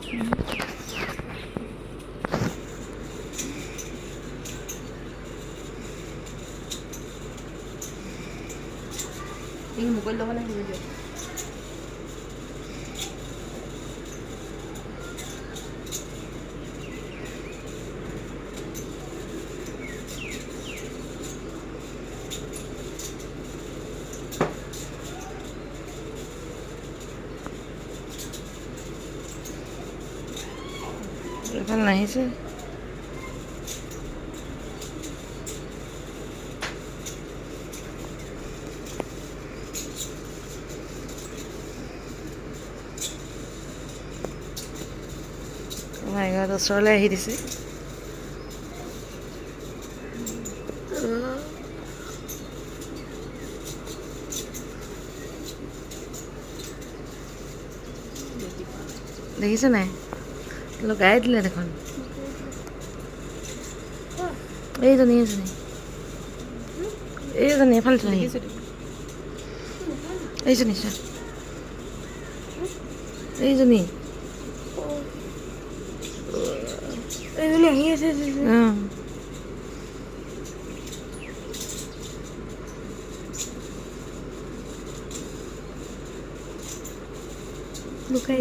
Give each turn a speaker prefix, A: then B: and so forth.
A: এই মোবাইল ল'ব লাগিব দিয়ক।
B: এখন নাহিছে ওচৰলৈ আহি দিছে। দেখিছে নাই লগাই দিলে দেখোন। এইজনী এফালে এইজনী চা এইজনী
A: আহি আছে লুকাই